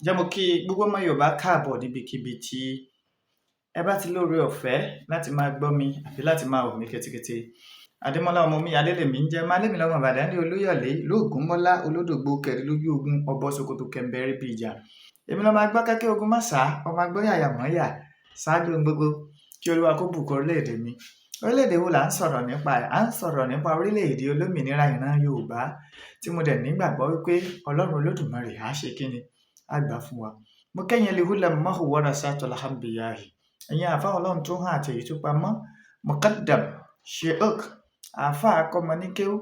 Ǹjẹ́ mo kí gbogbo ọmọ Yorùbá káàbọ̀ níbikíbi tí ẹ bá ti lóore ọ̀fẹ́ láti máa gbọ́ mi àbí láti máa wò mí ketekete. Adémọ́lá ọmọ mi Adélèmí ń jẹ́ Málémi lọ́mọ Ìbàdàn ní Olúyọ̀lé Lóògúnmọ́lá Olódògbò kẹrin lójú ogun ọbọ̀ Sokoto kẹ̀mbẹ̀rẹ̀ bí ìjà. Èmi lọ́mọ agbọ́ kẹ́kẹ́ ogun má sá ọmọ agbọ́ yàyà mọ́yà ṣáájú ohun gbogbo kí Olúwa kó bùkún orílẹ̀-èdè mi. Orílẹ̀-èdè wo là ń sọ̀rọ̀ nípa ẹ̀? À ń sọ̀rọ̀ nípa orílẹ̀-èdè olómìnira ìran Yorùbá tí mo dẹ̀ nígbàgbọ́ wípé Ọlọ́run Olódùmarè á ṣe kíni á gbà fún wa. Mo kẹ́yìn elihula mahu wara sato alhamdulillahi ẹ̀yin àfa Ọlọ́run tó hàn àti èyí tó pamọ́ Muqaddam Sheikh àfa akọ́mọníkéwú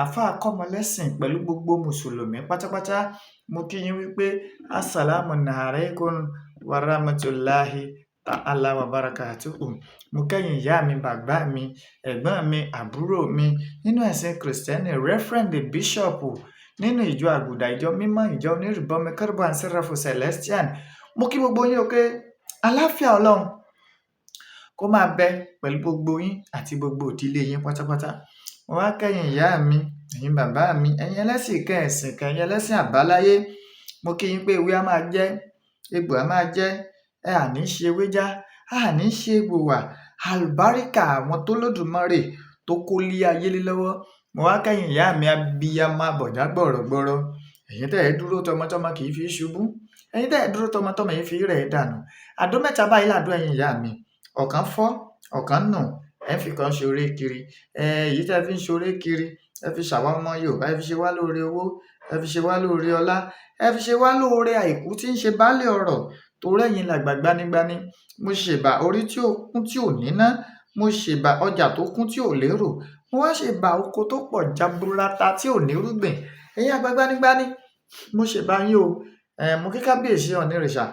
àfa akọ́mọlẹ́sìn pẹ̀lú gbogbo mùsùlùmí pátápátá. Mo kí yín wípé assalamu alaikum wa rahmatullahi ta'ala wa barakatuhu. Mo kẹ́yìn ìyá mi bàbá mi ẹ̀gbọ́n mi àbúrò mi nínú ẹ̀sìn kìrìsìtẹ́nì Reverend Bishop nínú ìjọ àgùdà ìjọ mímọ́ ìjọ onírìbọmi kérúbù and séráfù celestial. Mo kí gbogbo yín o pé àlàáfíà Ọlọ́run kó máa bẹ pẹ̀lú gbogbo yín àti gbogbo ìdílé yín pátápátá. Mo wá kẹ́yìn ìyá mi ẹ̀yin bàbá mi ẹ̀yin ẹlẹ́sìn kẹsìn kẹ̀yin ẹlẹ́sìn àbáláyé. Mo kí yín pé ewé á máa jẹ́ egbò á máa jẹ́ ẹ àní ṣe ewé já àní ṣe egbò wà àlùbáríkà àwọn tó lódùmarè tó kó lé ayé lé lọ́wọ́. Mo wá kẹ́yìn ìyá mi abiyamọ abọ̀dá gbọ̀rọ̀gbọ̀rọ̀ ẹ̀yin tẹ́ ẹ dúró tọmọtọmọ kì í fi ṣubú ẹ̀yin tẹ́ ẹ dúró tọmọtọmọ yìí fi rẹ̀ dànù. Àdó mẹ́ta báyìí làdó ẹ̀yin ìyá mi ọ̀kan fọ́ ọ̀kan nù ẹ fi kan ṣoré kiri èyí tẹ́ fi ń ṣoré kiri ẹ fi ṣàwa ọmọ Yorùbá ẹ fi ṣe wá lóore owó ẹ fi ṣe wá lóore ọlá ẹ fi ṣe wá lóore àìkú tí ń ṣe baálé ọrọ̀ tó rẹ́yìn làgbà gbanigbani. Mo ṣèbà orí tí ó kún tí ò níná mo ṣèbà ọjà tó kún tí ò lérò mo wá ṣèbà oko tó pọ̀ jaburata tí ò nírúgbìn ẹ̀yin àgbà gbanigbani mo ṣèbà yín o. Mo kí kábíyèsí ọ̀nìrìṣà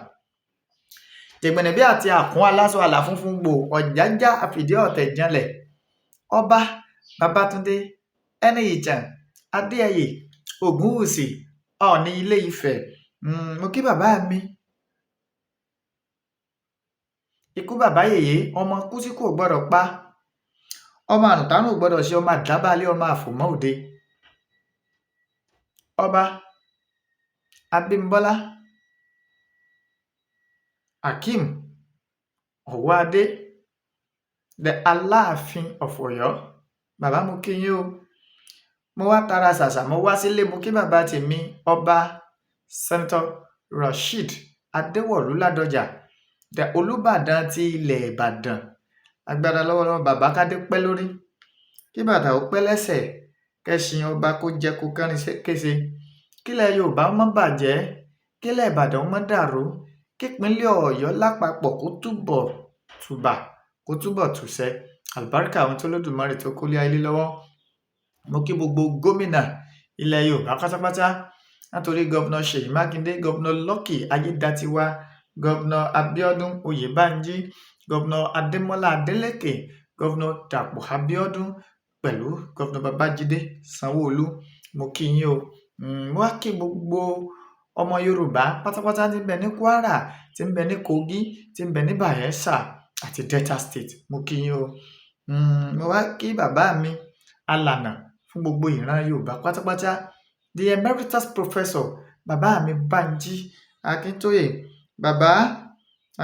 tègbẹ̀nẹ̀bí àti àkún aláṣọ àlà funfun gbò ọ̀jájá àfìdí ọ̀tẹ̀ janlẹ̀ ọba Babátúndé Ẹniìtàn Adéyẹyè Ògúnwùsì Ọọ̀ni Ilé Ifẹ̀. Mo kí bàbá mi ikú bàbá yèyé ọmọ kú tí kò gbọdọ̀ pa ọmọ àrùntárùn ò gbọdọ̀ ṣe ọmọ àdábálẹ̀ ọmọ àfòmọ́ òde ọba Abímbọ́lá Hakeem Ọ̀wọ́adé the Aláàfin of Ọ̀yọ́. Bàbá mo kí yín o. Mo wá tara ṣàṣà mo wá sílé mo kí bàbá tèmi ọba Senator Rasheed Adéwọ̀lú Ládọjà the Olúbàdàn ti ilẹ̀ Ìbàdàn. Agbára lọ́wọ́lọ́wọ́ bàbá kádé pẹ́ lórí kí bàtà ó pẹ́ lẹ́sẹ̀ kẹ́ṣin ọba kó jẹ kó kẹrin kése kílẹ̀ Yorùbá ó má bàjẹ́ kílẹ̀ Ìbàdàn ó má dàrú kípínlẹ̀ Ọ̀yọ́ lápapọ̀ kó túbọ̀ tùbà kó túbọ̀ tùṣẹ́ àlùbáríkà àwọn tó lódùmarè tó kólé ayé lọ́wọ́. Mo kí gbogbo gómìnà ilẹ̀ Yorùbá pátápátá látòrí gọ́vnà Ṣèyí Mákindé gọ́vnà Lucky Ayédatiwa gọ́vnà Abíọ́dún Oyèbánjí gọ́vnà Adémọ́lá Adélékè gọ́vnà Dàpọ̀ Abíọ́dún pẹ̀lú gọ́vnà Babájídé Sanwó-Olú. Mo kí yín o. Mo wá kí gbogbo ọmọ Yorùbá pátápátá tí ń bẹ ní Kwara tí ń bẹ ní Kogi tí ń bẹ ní Bayelsa àti Delta State. Mo kí yín o. Mo wá kí bàbá mi alànà fún gbogbo ìran Yorùbá pátápátá the emeritus professor bàbá mi Bánjí Akíntóyè. Bàbá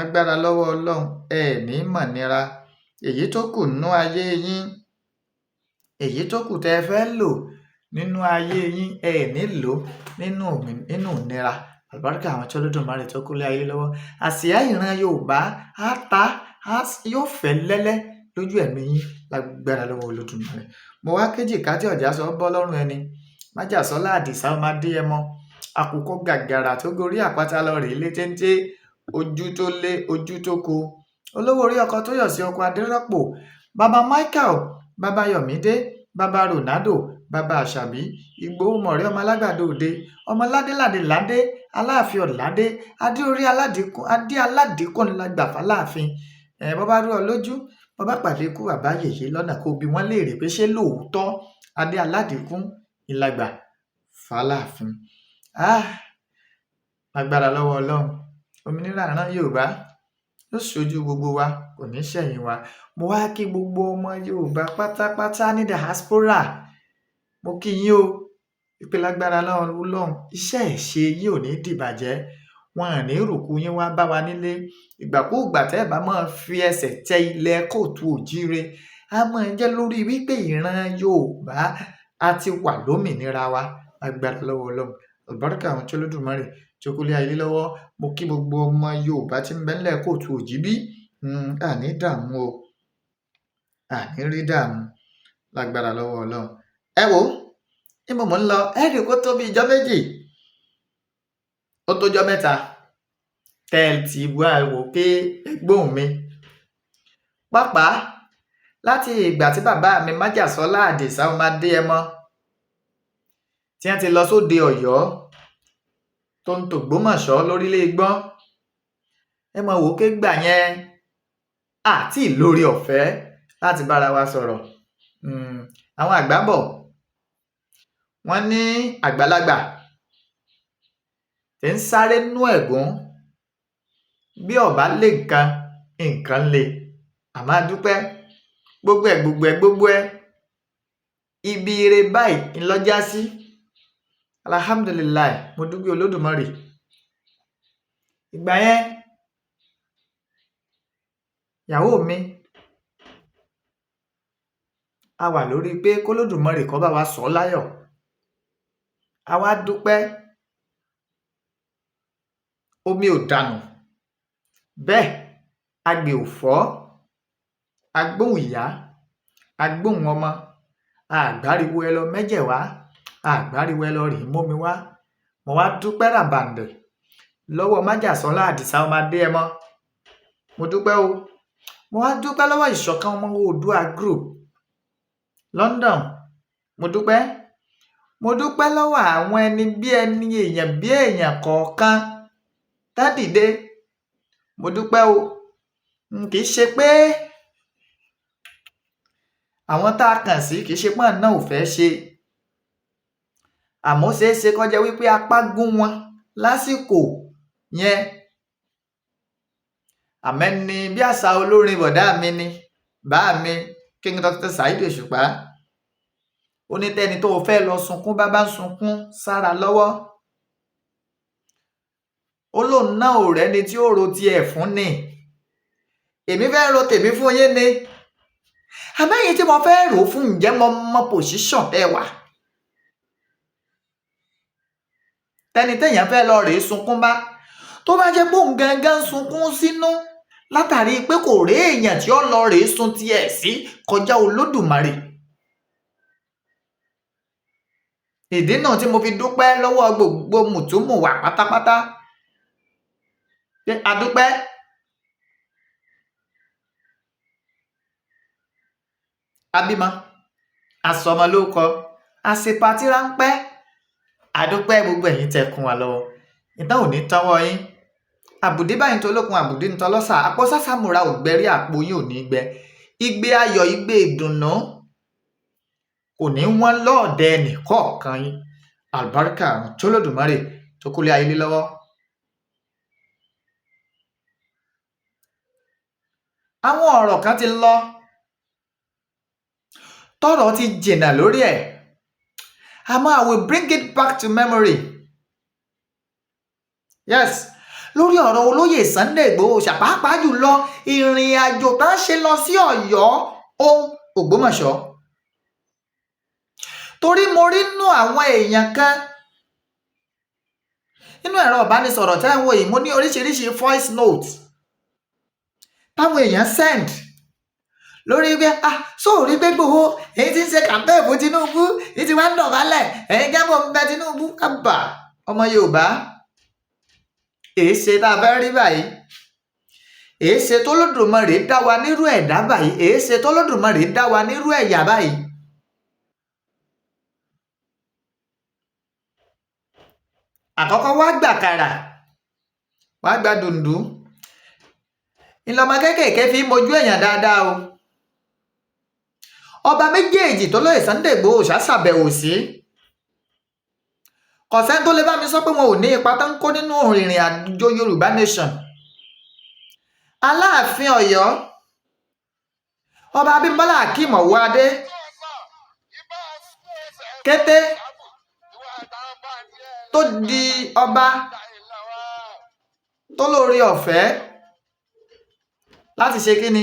agbára lọ́wọ́ Ọlọ́run ẹ ní mọ̀nira èyí tó kù nínú ayé yín èyí tó kù tẹ́ fẹ́ lò nínú ayé yín ẹ ní lò nínú ìnira àlùbáríkà àwọn tí Olódùmarè tó kólé ayé lọ́wọ́. Àsíá ìran Yorùbá á ta yóò fẹ́ lẹ́lẹ́ lójú ẹ̀mí yín lágbára lọ́wọ́ Olódùmarè. Mo wá kéjì ká tí ọ̀já sọ bọ́ lọ́rùn ẹni májàsọ́lá àdìsá ọmọ Adéyẹmọ àkùkọ gàgàrà tó gorí àpáta lọ rèé lé téńté ojú tó lé ojú tó ko olówó orí ọkọ tó yọ̀ sí ọkọ Adérọ́pò bàbá Michael bàbá Yọ̀mídé bàbá Ronaldo bàbá Àṣàbí Ìgbòho mọ̀rẹ́ ọmọ alágbàdo òde ọmọ ládéládé ládé Aláàfin ọ̀ládé adé orí adé aládékùn lágbàfà láàfin. Bọ́bá rú ọ lójú bọ́bá pàdé ikú bàbá yèyé lọ́nà kó bi wọ́n léèrè pé ṣé lóòótọ́ adé aládékùn ìlàgbà fàlàfin. Agbára lọ́wọ́ Ọlọ́run òmìnira ìran Yorùbá yóò ṣojú gbogbo wa kò ní ṣẹ̀yìn wa. Mo wá kí gbogbo ọmọ Yorùbá pátápátá ní diaspora mo kí yín o ìpè lágbára lọ́wọ́ Ọlọ́run iṣẹ́ ìṣe yìí ò ní dìbàjẹ́ wọn à ní rùkú yín wá bá wa nílé. Ìgbàkúùgbà tẹ́ ẹ bá máa fi ẹsẹ̀ tẹ ilẹ̀ kóòtù òjíire, a máa jẹ́ lórí wípé ìran Yorùbá a ti wà lómìnira wa. Agbára lọ́wọ́ Ọlọ́run, àlùbáríkà àwọn tí Olódùmarè tí ó kó lé ayé lọ́wọ́. Mo kí gbogbo ọmọ Yorùbá tí ń bẹ nílẹ̀ kóòtù òjíbí, àní dààmú o, àní rí dààmú lágbára lọ́wọ́ Ọlọ́run. Ẹ wò níbo mò ń lọ, ẹ rí kó tó bí ijọ́ méjì, ó tó jọ́ mẹ́ta tẹ́ ẹ ti wá wò pé ẹ gbóhùn mi. Pàápàá láti ìgbà tí bàbá mi Májàsọ́lá Àdìsá ọmọ Adéyẹmọ tí wọ́n ti lọ sóde Ọ̀yọ́ tó ń tògbómọ̀ṣọ́ lórílẹ̀ Igbọ́n, ẹ mọ̀ wò pé gbà yẹn àti lórí ọ̀fẹ́ láti bára wa sọ̀rọ̀. Àwọn àgbà bọ̀ wọ́n ní àgbàlagbà tí ń sáré nú ẹ̀gún bí ọ̀bá lè nǹkan lè. Àmọ́ a dúpẹ́ gbogbo ẹ ibi ire báyìí ńlọ́jà sí. Alhamdulilayi, mo dúpẹ́ Olódùmarè. Ìgbà yẹn ìyàwó mi a wà lórí pé k'Olódùmarè kó bá wa sọ láyọ̀. A wá dúpẹ́, omi ò dànù, bẹ́ẹ̀ agbè ò fọ́, agbóhùn ìyá, agbóhùn ọmọ, àgbáriwo ẹ lọ mẹ́jẹ̀ wá, àgbáriwo ẹ lọ rì mómi wá. Mo wá dúpẹ́ ràbàǹdẹ̀ lọ́wọ́ Májàsọ́lá Àdìsá ọmọ Adéyẹmọ. Mo dúpẹ́ o. Mo wá dúpẹ́ lọ́wọ́ ìṣọ̀kan ọmọ Oòduà group London. Mo dúpẹ́ lọ́wọ́ àwọn ẹni bí ẹni, èèyàn bí èèyàn kọ̀ọ̀kan tá dìde. Mo dúpẹ́ o. Kì í ṣe pé àwọn tá a kàn sí kì í ṣe pé náà ò fẹ́ ṣe, àmọ́ ṣeéṣe kó jẹ́ wípé apá gún wọn lásìkò yẹn. Àmẹ́ni bí àṣà olórin bọ̀dá mi ni bá mi King Dr. Saheed Òṣùpá, ó ní tẹ́ni tó fẹ́ lọ sunkún bá ń sunkún sára lọ́wọ́, ó lóun náà ò rẹ́ni tí ó ro tiẹ̀ fún ni. Èmi fẹ́ ro tèmi fún yín ni, àmẹ́yìn tí mo fẹ́ rò fún, ǹjẹ́ mo mọ pòṣíṣàn tẹ́ wà. Tẹ́ni téèyàn fẹ́ lọ rèé sunkún bá, tó bá jẹ́ pé òun gangan sunkún sínú látàrí pé kò rí èèyàn tí ó lọ rèé sun tiẹ̀ sí kọjá Olódùmarè. Ìdí náà tí mo fi dúpẹ́ lọ́wọ́ gbogbo mùtúmùwà pátápátá. A dúpẹ́. Abímọ, àsọmọ lórúkọ, àṣepatí ráńpẹ́. A dúpẹ́ gbogbo ẹ̀yin tẹ́ kún wa lọ́wọ́. Ìtàn ò ní tọ́wọ́ yín. Àbùdí báyìí tó lókun, àbùdí ń tọ́lọ́sà. Àpò sásàmùra ò gbẹ́rí, àpò yín ò ní gbẹ. Igbe ayọ̀, igbe ìdùnnú kò ní wọ́n lọ́ọ̀dẹ ẹnìkọ̀ọ̀kan yín. Àlùbáríkà àwọn tí Olódùmarè tó kó lé ayé lé lọ́wọ́. Àwọn ọ̀rọ̀ kan ti lọ, tọ́rọ̀ ti jìnnà lórí ẹ̀, àmọ́ I will bring it back to memory. Yes, lórí ọ̀rọ̀ olóyè Sunday Igboho Oosha, pàápàá jùlọ ìrìn àjò tá ń ṣe lọ sí Ọ̀yọ́ Ògbómọ̀ṣọ́. Torí mo rí nínú àwọn èèyàn kan nínú ẹ̀rọ ìbánisọ̀rọ̀ tẹ́ ń wò yìí, mo ní oríṣiríṣi voice note táwọn èèyàn send lórí pé sóòrí pé Igboho èyí tí ń ṣe campaign fún Tinubu, èyí tí wá ń dọ̀bálẹ̀, ẹ̀yin gẹ́gbọ̀ ń bẹ Tinubu. Àbà ọmọ Yorùbá, èé ṣe tá a fẹ́ rí báyìí? Èé ṣe t'Olódùmarè dá wa nírú ẹ̀dá báyìí? Èé ṣe t'Olódùmarè dá wa nírú ẹ̀yà báyìí? Àkọ́kọ́ wá gbàkàrà, wá gba dùndú, ìlọmọ kéékèèké fi mojú èèyàn dáadáa o. Ọba méjèèjì tó lóye Sunday Igboho Oosha ṣàbẹ̀wò sí, kọ̀sẹ́ni tó lè bá mi sọ pé wọn ò ní ipa tó ń kó nínú ìrìn àjò Yorùbá nation. Aláàfin Ọ̀yọ́ Ọba Abímbọ́lá Akeem Ọwọ́adé, kété tó di ọba tó lóore ọ̀fẹ́ láti ṣe kíni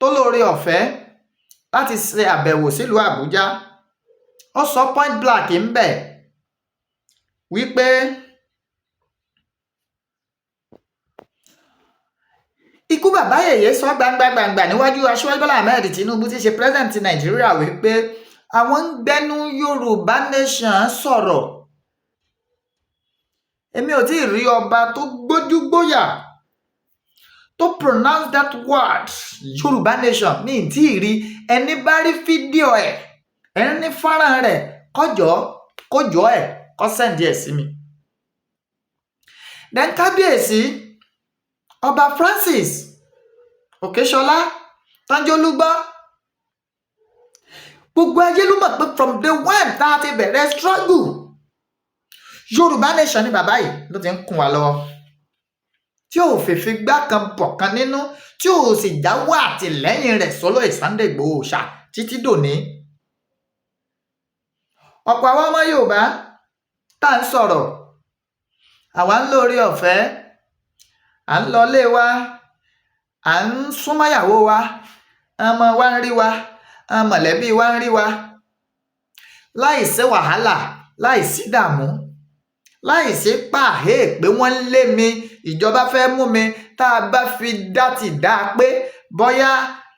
tó lóore ọ̀fẹ́ láti ṣe àbẹ̀wò sílùú Àbújá ó sọ point blank ń bẹ̀ wípé ikú bàbá yèyé sọ gbangba níwájú aṣíwájú Bọ́lá Ahmed Tinubu tí í ṣe president Nàìjíríà wípé àwọn ń gbẹnu Yorùbá nation sọ̀rọ̀. Èmi ò tí ì rí ọba tó gbójúgbóyà tó pronounce that word Yorùbá nation ní tí ì rí. Ẹni bá rí fídíò ẹ̀ ẹni fọ́nrán rẹ̀ kójọ́ ẹ̀ kó sẹ́ndì ẹ̀ sí mi. Then kábíyèsí ọba Francis Òkèṣọlá Tánjólúgbọ́, gbogbo ayé ló mọ̀ pé from day one tá a ti bẹ̀rẹ̀ struggle Yorùbá nation ni bàbá yìí ló ti ń kún wa lọ́wọ́, tí ò fèfè gbá kan bọ̀ kan nínú, tí ò sì jáwọ́ àtìlẹ́yìn rẹ̀ sọ́lọ́ Sunday Igboho Oosha títí dòní. ọ̀pọ̀ àwọn ọmọ Yorùbá tá à ń sọ̀rọ̀, àwa ń lóore ọ̀fẹ́, à ń lọ ilé wa, à ń súnmọ́yàwó wa, ọmọ wa ń rí wa, mọ̀lẹ́bí wa ń rí wa, láì sí wàhálà, láì sí dààmú, láì sí pàhé pé wọ́n lé mi, ìjọba fẹ́ mú mi. Tá a bá fi dá ti dá pé bóyá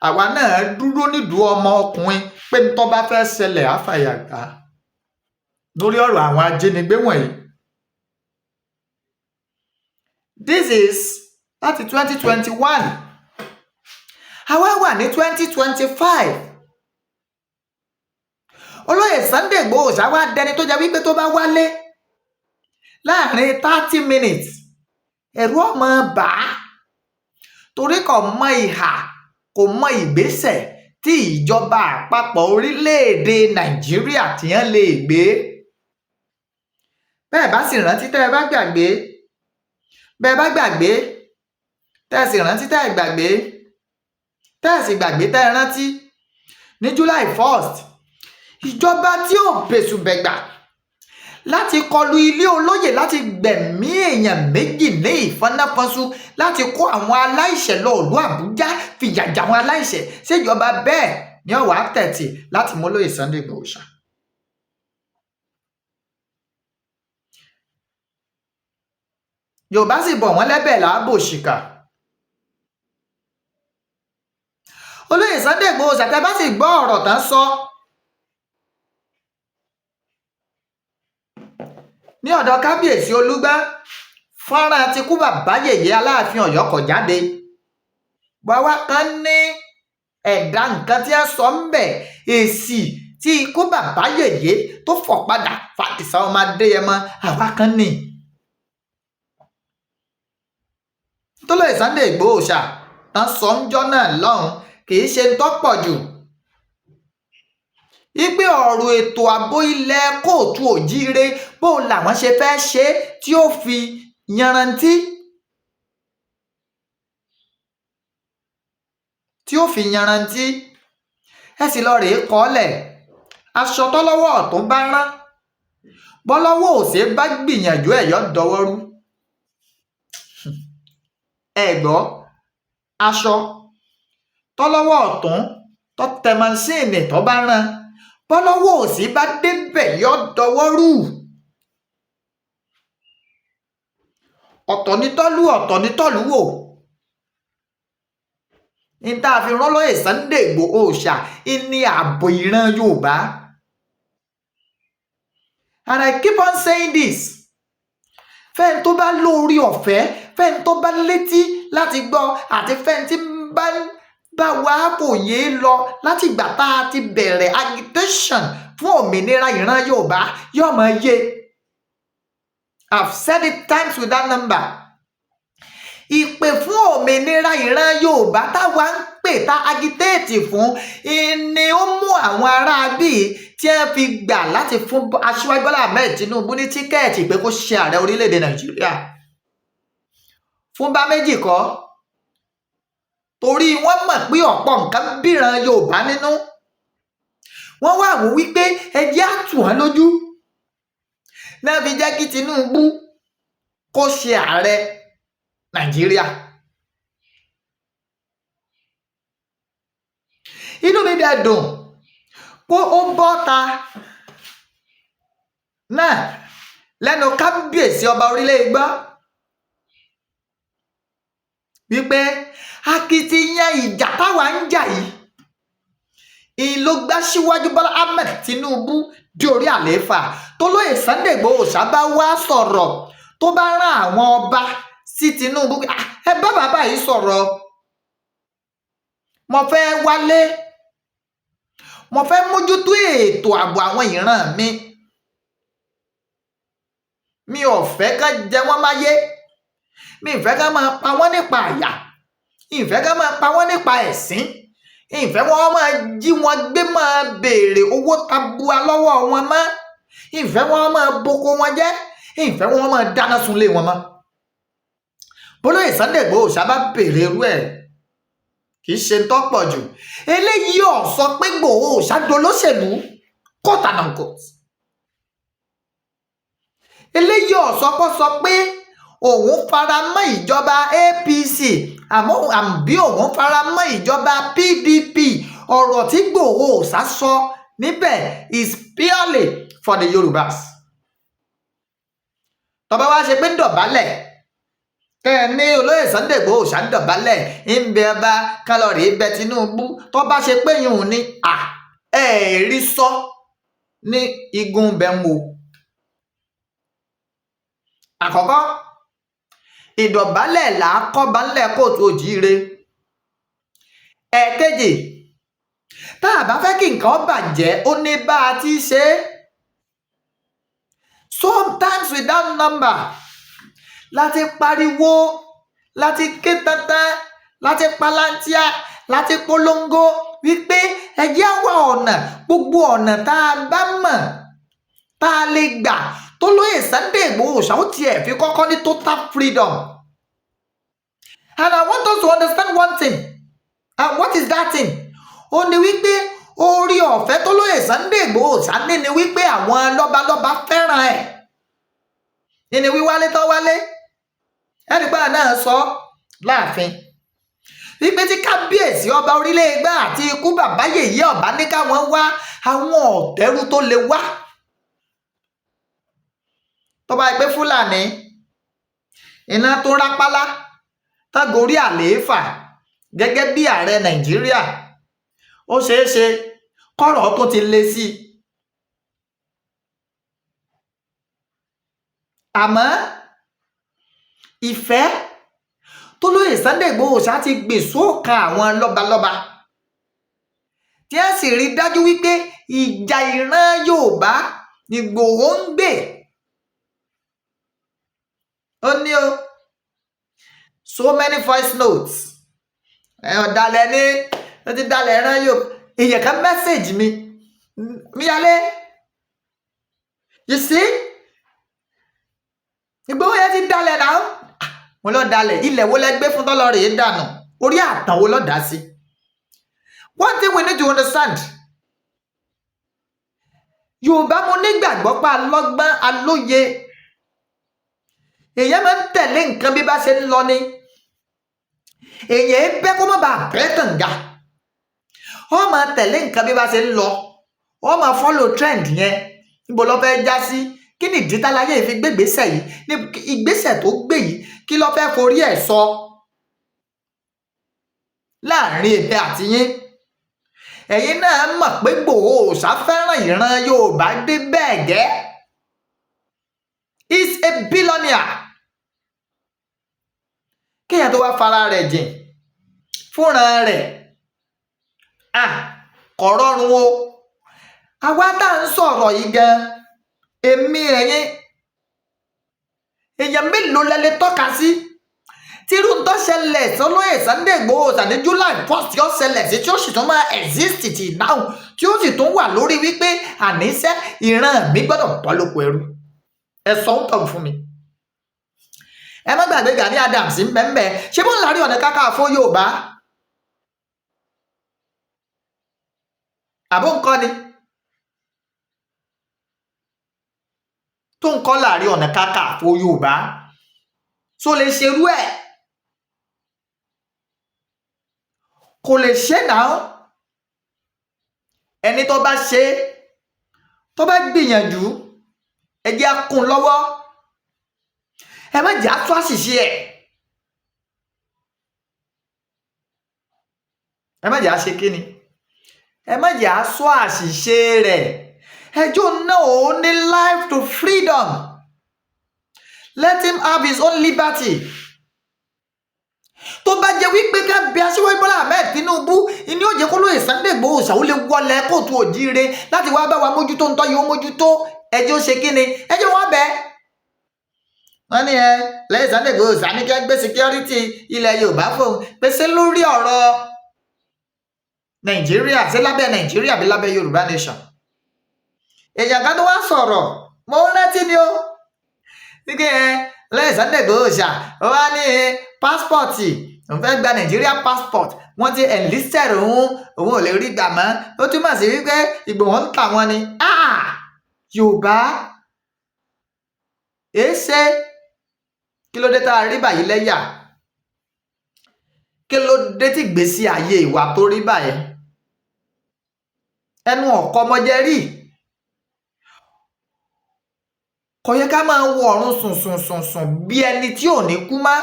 àwa náà dúró nídùú ọmọ ọkùnrin pé tó bá fẹ́ ṣẹlẹ̀ àfàyàgbá lórí ọ̀rọ̀ àwọn ajínigbé wọ̀nyí. This is láti 2021, àwa wà ní 2025. Olóyè Sunday Igboho Oosha wá dẹni tó jẹ́ wípé tó bá wálé láàrin 30 minutes ẹ̀rù ọmọ bà á, torí kò mọ ìhà, kò mọ ìgbésẹ̀ tí ìjọba àpapọ̀ orílẹ̀-èdè Nàìjíríà tí wọ́n lè gbé. Bẹ́ẹ̀ bá sì rántí tẹ́ ẹ bá gbàgbé, bẹ́ẹ̀ bá gbàgbé tẹ́ ẹ sì rántí tẹ́ ẹ gbàgbé, tẹ́ ẹ sì gbàgbé tẹ́ ẹ rántí, ní July 1st ìjọba tí ò bẹ̀sùbẹ̀gbà láti kọlu ilé olóyè, láti gbẹ̀mí èèyàn méjì ní ìfọ́náfọ́nsú, láti kó àwọn aláìṣẹ̀ lọ ìlú Àbújá fìyà jẹ àwọn aláìṣẹ̀. Ṣèjọba bẹ́ẹ̀ ni ó wá tẹ̀tì láti mú olóyè Sunday Igboho Oosha. Yorùbá sì bọ̀ wọ́n lẹ́bẹ̀ láàbò ṣìkà. Olóyè Sunday Igboho Oosha tẹ́ bá sì gbọ́ ọ̀rọ̀ tán sọ ní ọ̀dọ̀ kábíyèsí Olúgbá, fọ́nrán ti kú bàbá yèyé Aláàfin Ọ̀yọ́ kò jáde. Bàbá kan ní ẹ̀dá nǹkan tí a sọ ń bẹ̀, èsì tí ikú bàbá yèyé tó fọ̀ padà fàtìsá ọmọ Adéyẹmọ, àwa kan ní. Tólóyè Sunday Igboho Oosha tán sọ ń jọ́ náà lọ́hùn kì í ṣe tó pọ̀ jù. Ipe ọ̀rọ̀ ètò ààbò ilẹ̀ kóòtù òjíire bó làwọn ṣe fẹ́ ṣe tí ó fi yanrantí, ẹ sì lọ rèé kọ́lẹ̀. Aṣọ tọ́lọ́wọ́ ọ̀tún bá rán bọ́lọ́wọ́ òsè bá gbìyànjú ẹ̀yọ́ dọwọ́rú. ẹ gbọ́, aṣọ tọ́lọ́wọ́ ọ̀tún tó tẹ maṣíìnì tó bá rán bọ́lọ́wọ́ òsì bá débẹ̀ yọ́ dọwọ́rú. ọ̀tọ̀ ní tọ́lú, ọ̀tọ̀ ní tọ́lú wò. ní tá a fi rán lóyè Sunday Igboho Oosha ní ààbò ìran Yorùbá. And I keep on saying this, fẹ́ni tó bá lórí ọ̀fẹ́, fẹ́ni tó bá létí láti gbọ́, àti fẹ́ni tí bá wá fòye lọ láti ìgbà tá a ti bẹ̀rẹ̀ agitation fún òmìnira ìran Yorùbá yóò mọ̀ yé. I've said it times without number. Ìpè fún òmìnira ìran Yorùbá táwa ń pè, tá agitate fún, ni ó mú àwọn ará bíi tí wọ́n fi gbà láti fún aṣíwájú Bọ́lá Ahmed Tinubu ní tíkẹ́ẹ̀tì pé kó ṣe ààrẹ orílẹ̀-èdè Nàìjíríà. Fún bá méjì kọ́, torí wọ́n mọ̀ pé ọ̀pọ̀ nǹkan bíran Yorùbá nínú. Wọ́n wá wò wípé ẹjẹ́ á tù wọ́n lójú, náà fi jẹ́ kí Tinubu kó ṣe ààrẹ Nàìjíríà. Inú mi dẹ̀ dùn pé ó bọ́ta náà lẹ́nu kábíyèsí ọba orílẹ̀ Igbá wípé akitiyan ìjà táwa ń jà yìí ìlú gbá síwájú Bọ́lá Ahmed Tinubu di orí àlééfà tó lóye Sunday Igboho Oosha bá wá sọ̀rọ̀ tó bá rán àwọn ọba sí Tinubu ẹ bá bàbá yìí sọ̀rọ̀, mo fẹ́ wálé, mo fẹ́ mójútó ètò ààbò àwọn ìran mi ò fẹ́ ká jẹ wọ́n máyé, mi ì fẹ́ ká máa pa wọ́n nípa àyà, ìfẹ́ ká máa pa wọ́n nípa ẹ̀sìn, ìfẹ́ wọn máa jí wọn gbé máa béèrè owó tabua lọ́wọ́ wọn mọ́, ìfẹ́ wọn máa boko wọn jẹ́, ìfẹ́ wọn máa dáná sunlé wọn mọ́. Bólóyè Sunday Igboho Oosha bá béèrè irú ẹ̀ kì í ṣe tọ́pọ̀ jù. Eléyìí ò sọ pé Igboho Oosha dolóṣèlú quote and unquote. Eléyìí ò sọ pé òun fara mọ́ ìjọba APC àbí òun fara mọ́ ìjọba PDP. Ọ̀rọ̀ tí Igboho Oosha sọ níbẹ̀ is purely for the Yorùbás. Tó bá wá ṣe pé dọ̀bálẹ̀ ní olóyè Sunday Igboho Oosha dọ̀bálẹ̀ ń bẹ ọba kálọ̀rì bẹ Tinubu, tó bá ṣe pé yìí ní ẹ̀ẹ́rí sọ ní igun bẹ́ẹ̀. Àkọ́kọ́, ìdọ̀bálẹ̀ làákọ́ba ńlẹ̀ kóòtù òjíire. Ẹ̀kejì, tá a bá fẹ́ kí nǹkan bàjẹ́ ó ní bá a ti ṣe. Sometimes without number láti pariwo, láti ké tantan, láti palantia, láti polongo wípé ẹ jẹ́ wá ọ̀nà, gbogbo ọ̀nà tá a bá mọ̀ tá a lè gbà tó lóye Sunday Igboho Oosha ó tiẹ̀ fi kọ́kọ́ ní total freedom. And I want us to understand one thing. And what is that thing? Ó ní wípé orí ọ̀fẹ́ tó lóye Sunday Igboho Oosha ní ni wípé àwọn lọ́balọ́ba fẹ́ràn ẹ̀. Ìní wíwálé tó wálé. Ẹnìgbà náà sọ láàfin wípé tí kábíyèsí ọba orílẹ̀ Igbá àti ikú bàbá yèyé ọba ní káwọn wá àwọn ọ̀tẹ́rú tó lè wá. Tó bá pé Fúlàní iná tó rápálá tágorí àlééfà gẹ́gẹ́ bí ààrẹ Nàìjíríà, ó ṣeé ṣe kọ́rọ̀ tó ti le sí. Àmọ́ ìfẹ́ tó lóye Sunday Igboho Oosha ti gbèsò ọkàn àwọn lọ́balọ́ba tí a sì rí dájú wípé ìjà ìran Yorùbá Igboho ń gbè. Ó ní o so many voice notes ọ̀dàlẹ̀ ní ó ti dalẹ̀ ìran Yorùbá. Èèyàn kan mẹ́sẹ̀jì mi yálé, you see Igboho yẹn ti dalẹ̀ náà. Mo lọ dalẹ̀ ilẹ̀ wo lẹ gbé fún tọ́lọ́ rèé dànù, orí àtàn wo lọ dá sí. One thing we need to understand, Yorùbá mo nígbàgbọ́ pa lọ́gbọ́n alóye. Èèyàn máa ń tẹ̀lé nǹkan bí bá ṣe ń lọ ni. Èèyàn bẹ́ kó má bàa bẹ́ kànga. Ó máa tẹ̀lé nǹkan bí bá ṣe ń lọ. Ó máa follow trend yẹn. Níbo ló fẹ́ já sí? Kí ni ìdí táláyé fi gbégbèsè yìí? Ní ìgbésẹ̀ tó gbé yìí, kí ló fẹ́ forí ẹ̀ sọ? Láàrin èmi àti yín. Ẹ̀yin náà mọ̀ pé Igboho Oosha fẹ́ràn ìran Yorùbá dé bẹ́ẹ̀ gẹ́. He's a billionaire. Kéèyàn tó wá fara rẹ̀ jìn fúnra rẹ̀. Kò rọrùn o. Àwa tá à ń sọ̀rọ̀ yìí gan, èmi ẹ̀yin, èèyàn mélòó lẹ lè tọ́ka sí? Tírú tó ṣẹlẹ̀ sọ́lóyè Sunday Igboho Oosha ní July 1st tí ó ṣẹlẹ̀ sí tí ó sì tún máa exist tì náà tí ó sì tún wà lórí wípé àníṣe ìran mi gbọ́dọ̀ bọ́ lóko ẹrú. Ẹ sọ ń tọ̀ fún mi. Ẹ má gbàgbé Gani Adams ń bẹ́ẹ̀ ṣé bó ń lárí Ọ̀nà Kakanfò Yorùbá? Àbó nǹkan ni. tó ń kọ́ Láàrẹ Ọ̀nà Kakanfò Yorùbá tó lè ṣerú ẹ̀? kò lè ṣe náà. ẹni tó bá ṣe, tó bá gbìyànjú, ẹ jẹ́ á kún lọ́wọ́. ẹ má jẹ́ á tú àṣìṣe ẹ̀. ẹ má jẹ́ á ṣe kíni? ẹ má jẹ́ á sọ àṣìṣe rẹ̀. ẹjọ́ náà ó ní life to freedom. Let him have his own liberty. tó bá jẹ́ wípé ká bí Aṣíwájú Bọ́lá Ahmed Tinubu ìní ó jẹ́ kó lóye Sunday Igboho Oòṣà ó lè wọlé kóòtù òjíire láti wá bá wa mójútó ń tọ́ yìí ó mójútó. ẹjọ́ ṣe kíni? ẹjọ́ wọn bẹ́ẹ̀. wọ́n ní lẹ́yìn Sunday Igboho Oòṣà ní kí wọ́n gbé security ilẹ̀ Yorùbá fóun pèsè lórí ọ̀rọ̀ Nàìjíríà, ṣé lábẹ́ Nàìjíríà bí lábẹ́ Yorùbá nation. èèyàn kan tó wá sọ̀rọ̀ mo rántí ni ó wípé lẹ́yìn Sunday Igboho Oòṣà ó wá ní pásítọ̀tì òun fẹ́ gba Nàìjíríà passport wọ́n ti enlisted òun ò lè rí gbà mọ́. ó túmọ̀ sí wípé Ìgbòho ń tà wọ́n ni. Yorùbá èéṣe kí ló dé tá a rí báyìí lẹ́yà? kí ló dé tí ìgbésí ayé ìwà tó rí báyìí? ẹnu ọ̀kọ́ ọmọjẹ rí. kò yẹ ká máa wọ ọ̀run sùn bí ẹni tí ò ní kú má.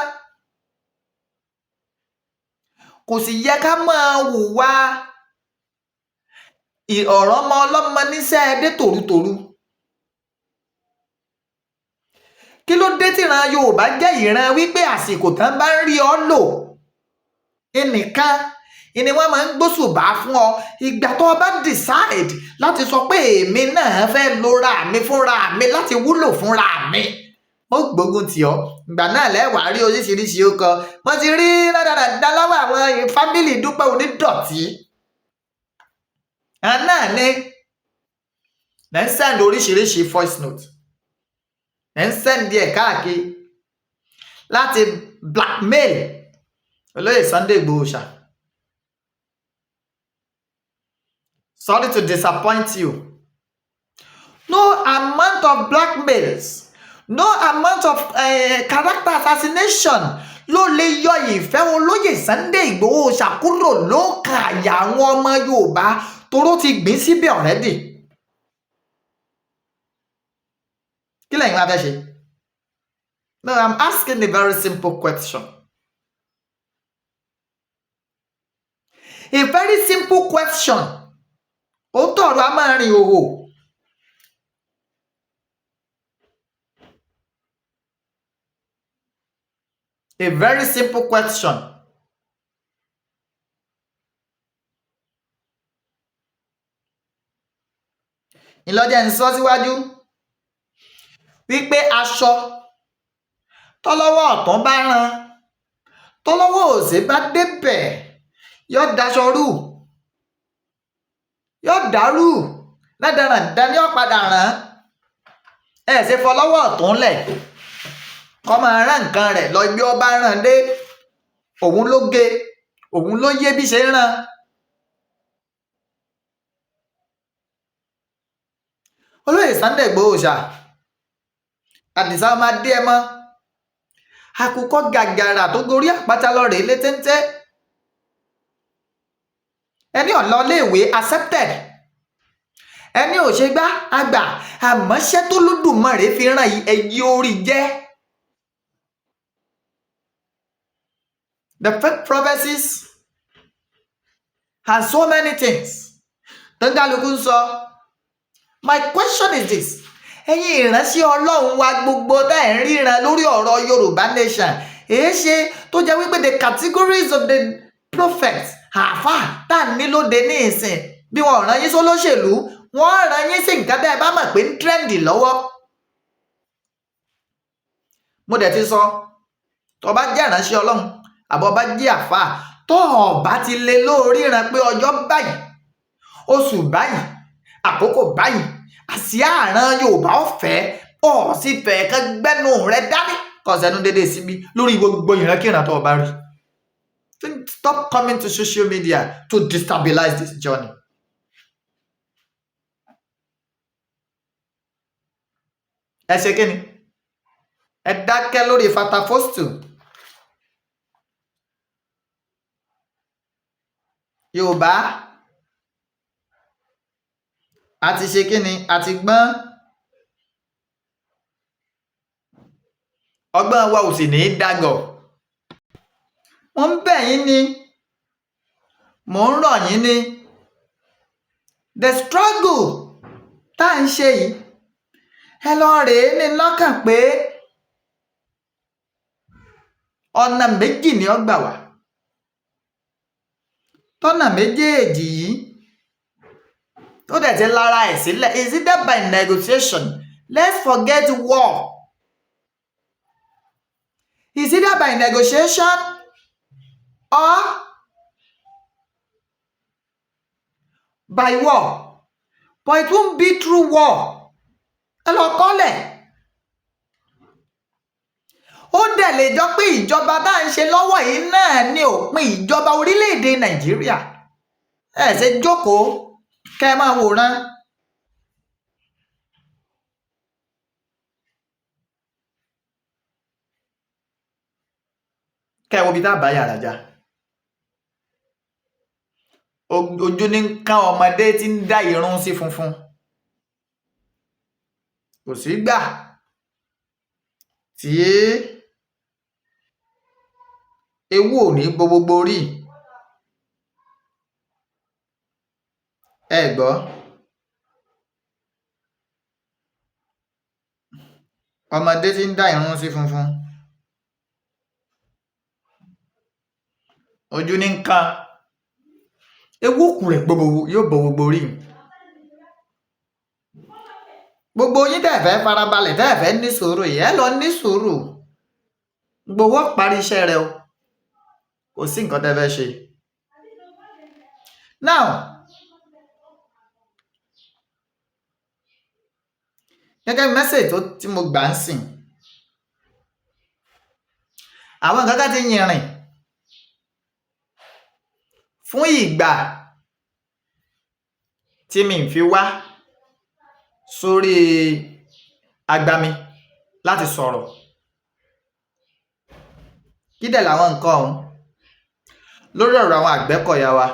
kò sì yẹ ká máa hùwà ọ̀rọ̀ ọmọ ọlọ́mọ níṣẹ́ ẹdẹ tòrutòru. kí ló dé tíran Yorùbá jẹ́ ìran wípé àsìkò tán bá ń rí ọ lò ẹnìkan ni wọ́n máa ń gbóṣùbà fún ọ. ìgbà tó o bá decide láti sọ pé èmi náà fẹ́ lora mi fúnra mi láti wúlò fúnra mi, ó gbógun tì ọ́. ìgbà náà lẹ́wàá rí oríṣiríṣi ó kọ. wọ́n ti rí dáadáa láwọn àwọn fámìlì Dúpẹ́ Onídọ̀tí. náà ni lẹ́ ń send oríṣiríṣi voice note, lẹ́ ń send díẹ̀ káàkiri láti blackmail olóyè Sunday Igboho Oòṣà. Sorry to disappoint you. No amount of blackmails, no amount of character assassination ló lè yọ ìfẹ́ olóyè Sunday Igboho Oòṣà kúrò lọ́kàn àyà àwọn ọmọ Yorùbá toró ti gbìn síbẹ̀ already. kí lẹ́yìn wá fẹ́ ṣe? No, I'm asking a very simple question. A very simple question. ó tọ̀rọ̀ a máa rìn òhò. A very simple question. ìlọ́jẹ̀ ń sọ síwájú wípé aṣọ tọ́lọ́wọ́ ọ̀tún bá rán tọ́lọ́wọ́ òsì bá débẹ̀ yóò daṣọ rú, yóò dàrú lẹ́dàràdà ní ọ̀padà rán. ṣe fọlọ́wọ́ ọ̀tún lẹ̀ kọ́ máa rán nǹkan rẹ̀ lọ bí ó bá rán dé. òun ló gé, òun ló yé bí ṣe ń rán. olóyè Sunday Igboho Oòṣà, Àdìsá ọmọ Adéẹmọ, àkùkọ gàgàrà tó gorí àpáta lọ rèé létéńté. ẹni ò lọ léèwé accepted, ẹni ò ṣe gbá àgbà, àmọ́ ṣẹ́ tó lódùmarè fi ràn yí ẹyí orí jẹ́. The fake prophecies and so many things tó ń kálukú ń sọ. My question is this: ẹ̀yin ìránṣẹ́ Ọlọ́run wa gbogbo tẹ́ ẹ̀ ń ríran lórí ọ̀rọ̀ Yorùbá nation, èé ṣe tó jẹ́ wípé the categories of the prophets àfà tá à ní lóde ní ìsìn bí wọn ràn yín sólóṣèlú, wọn ràn yín sí nǹkan tẹ́ ẹ bá mọ̀ pé ń trendy lọ́wọ́. mo dẹ̀ ti sọ, tó bá jẹ́ ìránṣẹ́ Ọlọ́run àbọ̀ bá jẹ́ àfà, tó ọ̀bá ti lè lórí ran pé ọjọ́ báyìí, oṣù báyìí, àkókò báyìí, àsíá àrán Yorùbá ọ̀fẹ́ ọ̀ sì fẹ́ kán gbẹ́nu rẹ dání kọ̀sẹ̀nu dédé síbi lórí gbogbo ìránkìrán tó ọba rí. Stop coming to social media to destabilize this journey. ẹ ṣe kí ni ẹ dákẹ́ lórí fatafostu. Yorùbá a ti ṣe kí ni a ti gbọ́n, ọgbọ́n wa ò sì ní í dàgọ̀. mo ń bẹ̀ yín ni, mo ń rọ̀ yín ni, the struggle tá à ń ṣe yìí ẹ lọ rèé ní lọ́kàn pé ọ̀nà méjì ni ó gbà wá, tọ́nà méjèèjì yìí tó dẹ̀ ti lára ẹ̀ sílẹ̀. Is it that by negotiation? Let's forget war. Is it that by negotiation or by war? But it won't be through war. ẹ lọ kọ́lẹ̀. ó dẹ̀ lè jọ pé ìjọba tá à ń ṣe lọ́wọ́ yìí náà ní òpin ìjọba orílẹ̀-èdè Nàìjíríà. ẹ ṣe jókòó kẹ́ ẹ máa wòran. kẹ́ ẹ wo bí tá a bá yàrá já. ojú ní ká ọmọdé tí ń dá irun sí funfun. kò sí gbà tí ewu ò ní gbogbo rí. ẹ gbọ́, ọmọdé tí ń dá irun sí funfun, ojú ní ká ewu òkú rẹ̀ yóò bọ gbogbo rí. gbogbo yín tẹ́ fẹ́ farabalẹ̀ tẹ́ fẹ́ ní sùúrù yìí, ẹ lọ ní sùúrù. Igboho parí iṣẹ́ rẹ̀ o, kò sí nǹkan tẹ́ fẹ́ ṣe. now gẹ́gẹ́ bí mẹ́sẹ̀jì tí mo gbà ń sìn, àwọn nǹkan kan ti yìnrìn fún ìgbà tí mi ń fi wá sórí agbami láti sọ̀rọ̀. kí dẹ̀ làwọn nǹkan ọ̀hún lórí ọ̀rọ̀ àwọn Àgbẹ̀kọ̀yà wa.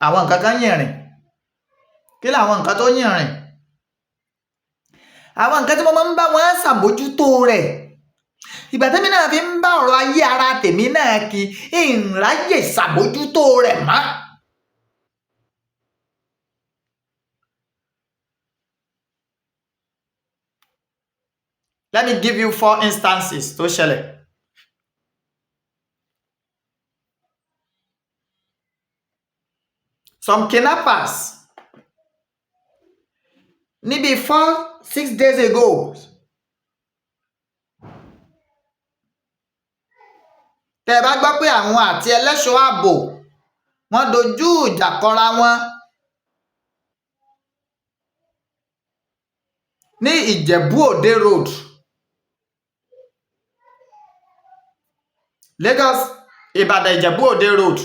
àwọn nǹkan kan yìnrìn. kí làwọn nǹkan tó yìnrìn? àwọn nǹkan tí mo máa ń bá wọn ṣàbójútó rẹ̀, ìgbà tẹ́mi náà fi ń bá ọ̀rọ̀ ayé ara tèmi náà kí ìráyè ṣàbójútó rẹ̀ mọ́. Let me give you 4 instances tó ṣẹlẹ̀. Some kidnappers níbi 4-6 days ago tẹ́ bá gbọ́ pé àwọn àti ẹlẹ́ṣọ́ ààbò wọ́n dojú ìjà kọra wọn ní Ìjẹ̀bú Òde road, Lagos Ìbàdàn Ìjẹ̀bú Òde road.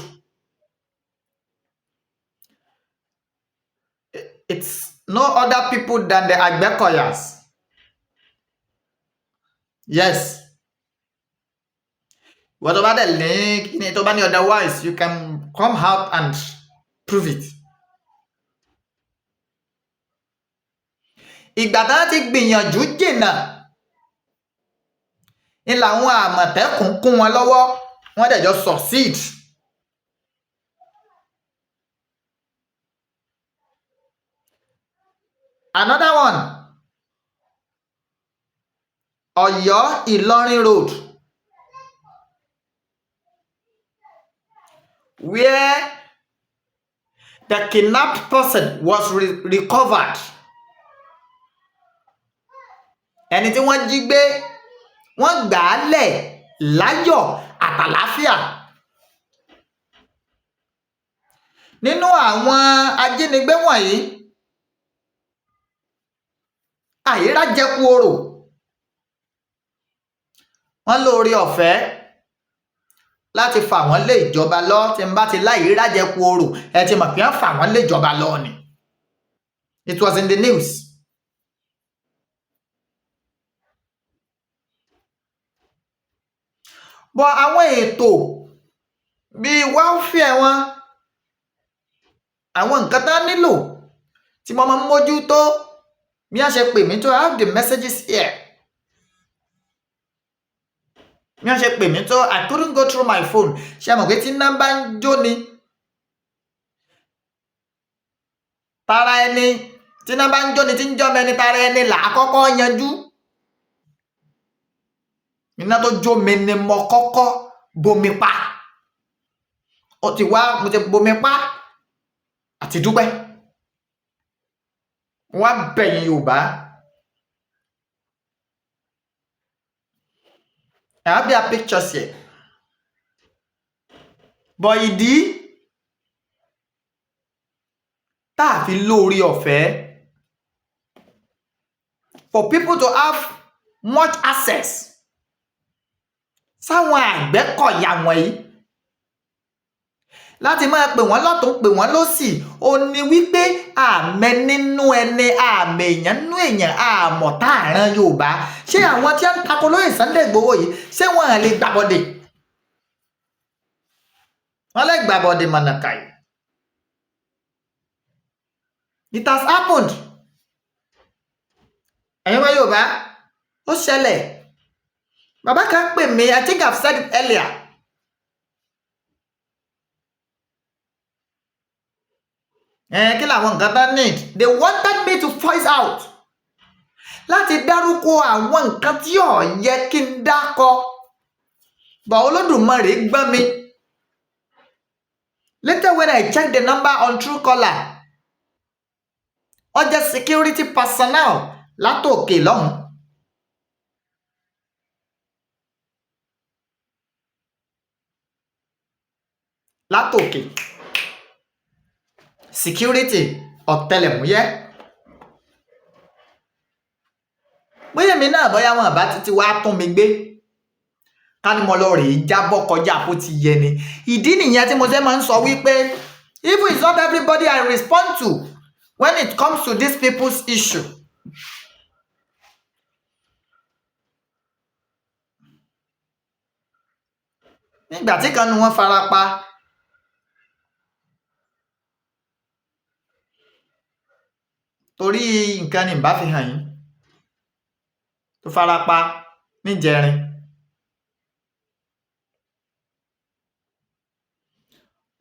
It's no other people than the Àgbẹ̀kọ̀yàs. Yes. What about the link? Otherwise, you can come out and prove it. ìgbà tán ti gbìyànjú jìnnà ní làwọn Àmọ̀tẹ́kùn kún wọn lọ́wọ́, wọ́n dẹ̀ jọ succeed. Another one, Ọ̀yọ́ Ìlọrin road, where the kidnapped person was recovered. ẹni tí wọ́n jí gbé wọ́n gbà á lẹ̀ láyọ̀ àtàlàáfíà. nínú àwọn ajínigbé wọ̀nyí, àyírájẹkù orò, wọ́n lóore ọ̀fẹ́ láti fà wọ́n lé ìjọba lọ. tí n bá ti láyìírájẹkù orò, ẹ ti mọ̀ pé wọ́n fà wọ́n lé ìjọba lọ ni. It was in the news. But àwọn ètò bíi welfare wọn, àwọn nǹkan tán nílò tí mo máa ń mójútó bí wọ́n ṣe pè mí tó, I have the messages here. Bí wọ́n ṣe pè mí tó, I couldn't go through my phone. Ṣé mọ̀ pé tí iná bá ń jó ni tara ẹni, tí iná bá ń jó ni tí ń jọ́ mẹ́ni tara ẹni là á kọ́kọ́ yanjú. Iná tó jó mi ni mo kọ́kọ́ bomi pa. Ó ti wá, mo ti bomi pa àti dúpẹ́. Wọ́n á bẹ̀yìn Yorùbá. I have their pictures here. But ìdí tá a fi lórí ọ̀fẹ́ for people to have much access sáwọn Àgbẹ̀kọ̀yà wọ̀nyí láti máa pè wọ́n lọ́tún pè wọ́n lósì, ó ní wípé àmẹ́ nínú ẹni, àmẹ́ èèyàn nínú èèyàn, àmọ̀ táàrán Yorùbá. Ṣé àwọn tí wọ́n ń tako lóyè Sunday Igboho yìí ṣé wọ́n lè gbàbọ̀dè? Wọ́n lè gbàbọ̀dè mọ̀nàkàì. It has happened. Ẹ̀yin ọmọ Yorùbá, ó ṣẹlẹ̀. Bàbá kan pè mí, I think I've said it earlier. Kí làwọn nǹkan tán need? They wanted me to voice out. Láti dárúkọ àwọn nǹkan tí ò yẹ kí n dákọ. But Olódùmarè gbọ́n mi. Later when I checked the number on Truecaller, ó jẹ́ security personnel látòkè lọ́hùn. Látòkè. Security ọ̀tẹlẹ̀múyẹ́. Bóyá mi náà bóyá wọn àbá títí wá tún mi gbé. Ká ní mo lọ rèé jábọ́ kọjá bó ti yẹ ni. Ìdí nìyẹn tí mo ṣe máa ń sọ wípé even it's not everybody I respond to when it comes to these people's issue. Nígbà tí kan nu wọn fara pa. Torí nǹkan ni ìbá fi hàn yín. Tó fara pa níjẹrin.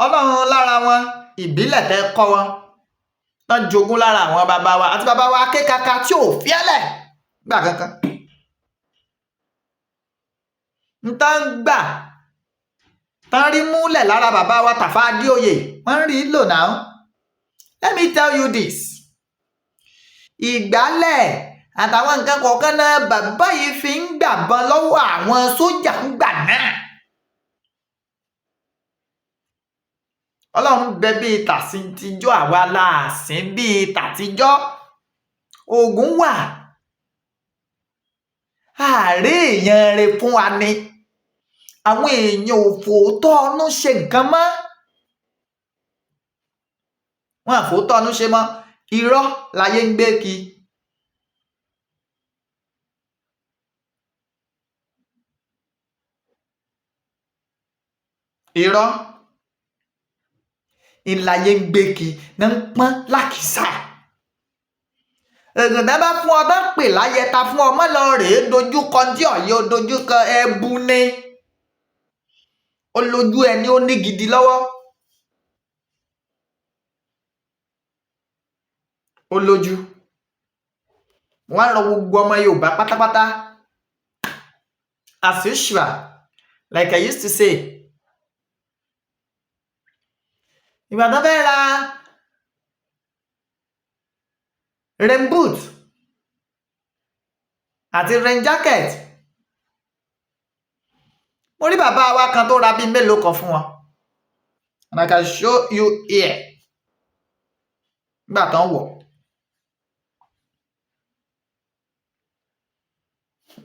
Ọlọ́run lára wọn, ìbílẹ̀ tẹ́ kọ́ wọn. Tán jogún lára àwọn bàbá wa àti bàbá wa kékaka tí ò fiẹ́lẹ̀ gbà kankan. Ń tán gbà tán rí múlẹ̀ lára bàbá wa Tàfà Adéoyè, wọ́n rí lò náà. Let me tell you this. Ìgbálẹ̀ àtàwọn nǹkan kọ̀ọ̀kan náà bàbá yìí fi ń gbàbọn lọ́wọ́ àwọn sójà ń gbà náà. Ọlọ́run bẹ bíi tàtijọ́, àwa láàsín bíi tàtijọ́. Ogun wà. Ààrẹ èèyàn rẹ̀ fún wa ni. Àwọn èèyàn ò fòótọ́ ọnú ṣe nǹkan mọ́. Wọ́n àfòótọ́ ọnú ṣe mọ́. Irọ́ láyé ń gbé kí. Irọ́ ìlàyé ń gbé kí ní ń pọ́n lákìsà. Ẹ̀gùndá bá fún ọ bá pè láyé ta fún ọmọ lọ rèé dojúkọ tí ọ̀yẹ́ dojúkọ ẹbu ní. Ó lójú ẹni ó ní gidi lọ́wọ́. Ó lójú. Wọ́n á rọ gbogbo ọmọ Yorùbá pátápátá. As usual, like I used to say, ìgbà tó fẹ́ ra rain boot àti rain jacket, mo rí bàbá wa kan tó ra bíi mélòó kan fún wọn. And I can show you here. Nígbà tán wọ̀.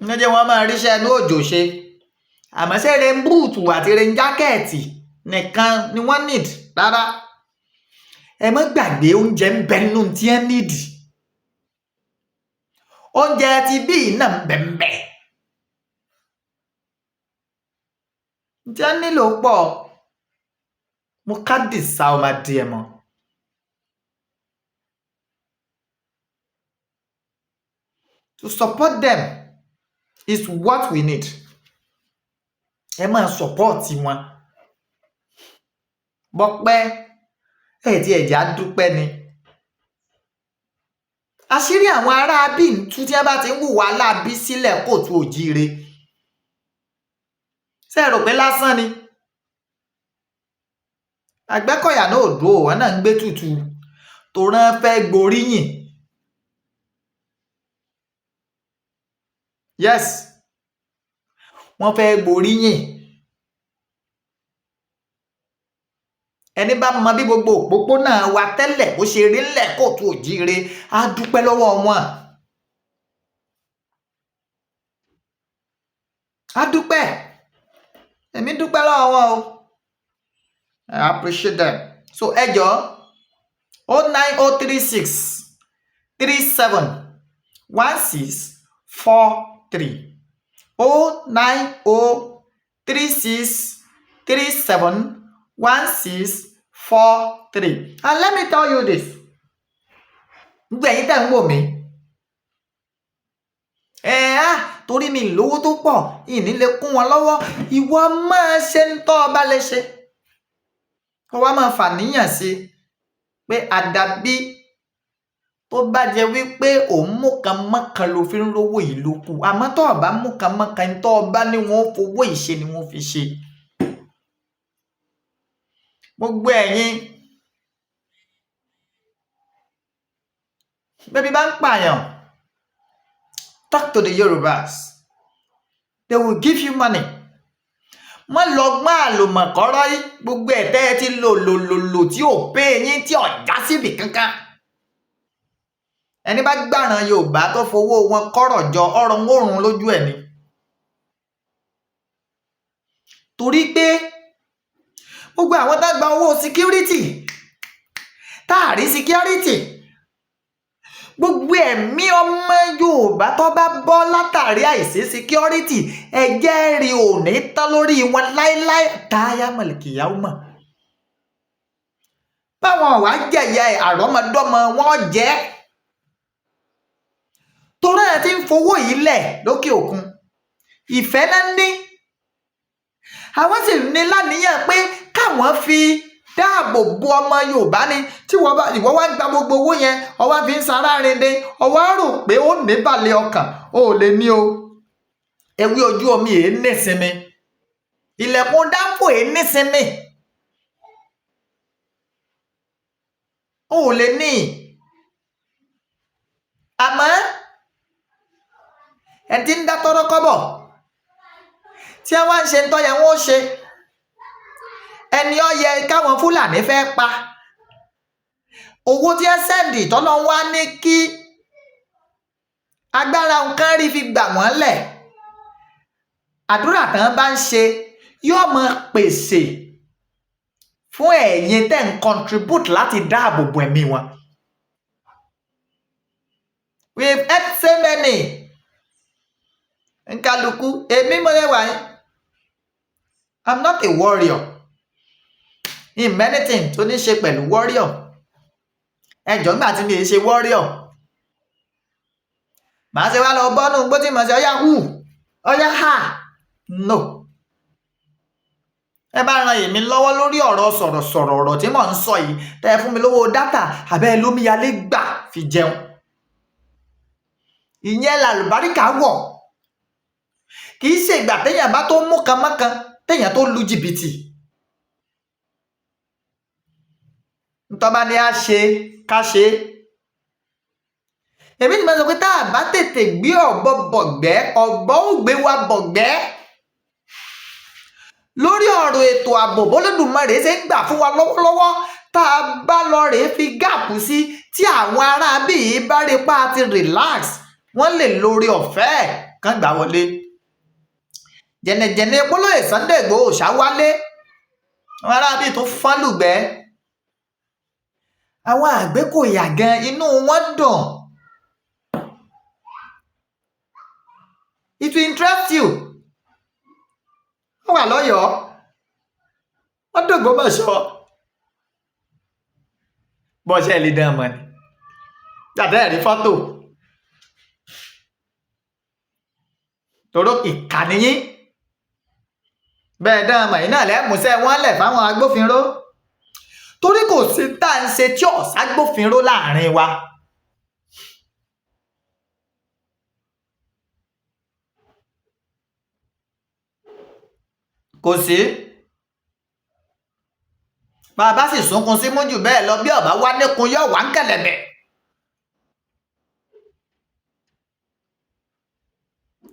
Ní jẹ́ wọ́n máa ríṣẹ́ inú òjò ṣe. Àmọ́ ṣé rain boot àti rain jacket nìkan ni wọ́n need rárá. ẹ má gbàgbé oúnjẹ ń bẹ nínú tí ẹ nídìí, oúnjẹ ti bí náà ń bẹ̀m̀bẹ̀ tí ẹ nílò pọ̀. Mo ká dìsá ọmọ adìẹ mọ́. To support them is what we need. Ẹ máa support wọn. Bọ́pẹ́ tí ẹ̀jẹ̀ á dúpẹ́ ni. Àṣírí àwọn ará bí ń tú tí wọ́n bá ti ń hùwà láabi sílẹ̀ kóòtù òjíire. Ṣé ẹ rò pé lásán ni? Àgbẹ̀kọ̀yà náà ò dúró, wọn náà ń gbé tutù tó rán fẹ́ gboríyìn. Yes, wọ́n fẹ́ gboríyìn. Ẹni bá mọ bí gbogbo òpópónà wa tẹ́lẹ̀ bó ṣe rí ńlẹ̀ kóòtù òjíire á dúpẹ́ lọ́wọ́ wọn. Á dúpẹ́. Èmi dúpẹ́ lọ́wọ́ wọn o. I appreciate them. So ẹ jọ̀ọ́ 09036 37 1643 09036 37 1643. And let me tell you this. Gbogbo ẹ̀yin tẹ́ ń wò mí. Torí mi lówó tó pọ̀, ìní lè kún wọn lọ́wọ́. Ìwọ máa ṣe ń tọ́ ọba lè ṣe. Ó wá máa fàníyàn sí pé àdàbí tó bá jẹ́ wípé òun mú kan mọ́kan ló fi ń rówó yìí ló kù. Àmọ́ tó ọba mú kan mọ́kan tó ọba ní wọ́n fowó ìṣe ni wọ́n fi ṣe. Gbogbo ẹ̀yin bébí bá ń pààyàn, talk to the Yorubas. They will give you money. Má lọ gbọ́n àlòmọ̀kọ́rọ́ yìí, gbogbo ẹ̀tẹ́ ti lò tí ò pé yín tí ọ̀já síbì kankan. Ẹni bá gbàràn Yorùbá tó fowó wọn kọ́rọ̀ jọ ọrọ̀ ngórun lójú ẹ̀ ni. Torí pé gbogbo àwọn tá gba owó security, táàrí security, gbogbo ẹ̀mí ọmọ Yorùbá tó bá bọ́ látàrí àìsí security, ẹ̀jẹ̀ rí ò ní tán lórí wọn láíláí táyà mọ̀lìkìyàwó mọ̀. Báwọn wá jẹ̀yà àrọ́mọdọ́mọ wọn jẹ́. Torí ẹ̀ tí ń fowó yìí lẹ̀ lókè òkun, ìfẹ́ náà ní. Àwọn sì ní láníyàn pé káwọn fi dáàbò bo ọmọ Yorùbá ni. Tí ìwọ wá gba gbogbo owó yẹn, ọwá fi ń sara rinde, ọwá rò pé ó ní balẹ̀ ọkàn, ó lè ní o. Ewé ojú omi èé nísinmi, ilẹ̀kùn dáńfò èé nísinmi, ó lè ní. Àmọ́ ẹ̀ tí ń dá tọ́rọ́ kọ́bọ̀ tí wọ́n ń ṣe ń tọ́yẹ wọ́n ó ṣe. Ẹni ó yẹ káwọn Fúlàní fẹ́ pa, owó tí ẹ sẹ́ndì tọ́lọ́ wá ní kí agbára nǹkan rí fi gbà wọ́n lẹ̀. Àdúrà tán bá ń ṣe yóò máa pèsè fún ẹ̀yin tẹ́ ń contribute láti dáàbò bo ẹ̀mí wọn. We've had so many. Nkálukú, èmi mo lè wà yín. I'm not a warrior. In many things tó ní ṣe pẹ̀lú warrior. Ẹjọ́ nígbà tí mi ì ṣe warrior. Màá ṣe wá lọ bọ́nú gbó tí mo ṣe ọyá hù, ọyá hà. No. Ẹ bá ran èmi lọ́wọ́ lórí ọ̀rọ̀ sọ̀rọ̀ ọ̀rọ̀ tí mò ń sọ yìí. Tẹ́ ẹ fún mi lówó dátà, àbẹ́ lómiyalé gbà fi jẹun. Ìyẹn làlùbáríkà wọ̀. Kì í ṣe ìgbà téèyàn bá tó mú kan mọ́kan, téèyàn tó lu jìbìtì. Ntọ́ba ni a ṣe ká ṣe. Èmi ni mo sọ pé tá a bá tètè gbé ọ̀bọ bọ̀gbẹ́, ọ̀bọ ó gbé wa bọ̀gbẹ́. Lórí ọ̀rọ̀ ètò ààbò b'Olódùmarè ṣe ń gbà fún wa lọ́wọ́lọ́wọ́, tá a bá lọ rèé fi gáàpù sí tí àwọn ará bíi bá rí pa ti relax, wọ́n lè lórí ọ̀fẹ́ kan gbà wọlé. Jẹ̀nẹ̀jẹ̀nẹ̀ polóyè Sunday Igboho Oosha wálé, àwọn ará bíi tó fọ́n lùgbẹ́. àwọn Àgbékòyà gan inú wọn dùn. It will interest you. Wọ́n wà lọ́yọ̀ọ́, wọ́n d'Ògbómọ̀ṣọ́. Bọ́ṣẹ́ lè dán mọ́ ni jàdá ẹ̀rí fọ́tò toró ìkànnì yín bẹ́ẹ̀ dán mọ̀ yìí náà lẹ́mùsẹ́ wọ́n lẹ̀ fáwọn agbófinró torí kò sí tá à ń ṣe tí ọ̀sá agbófinró láàrin wa. Kò sí bàbá sì sunkún sí mú jù bẹ́ẹ̀ lọ bí ọ̀bá wá níkun yóò wá ń kẹ̀lẹ̀bẹ̀.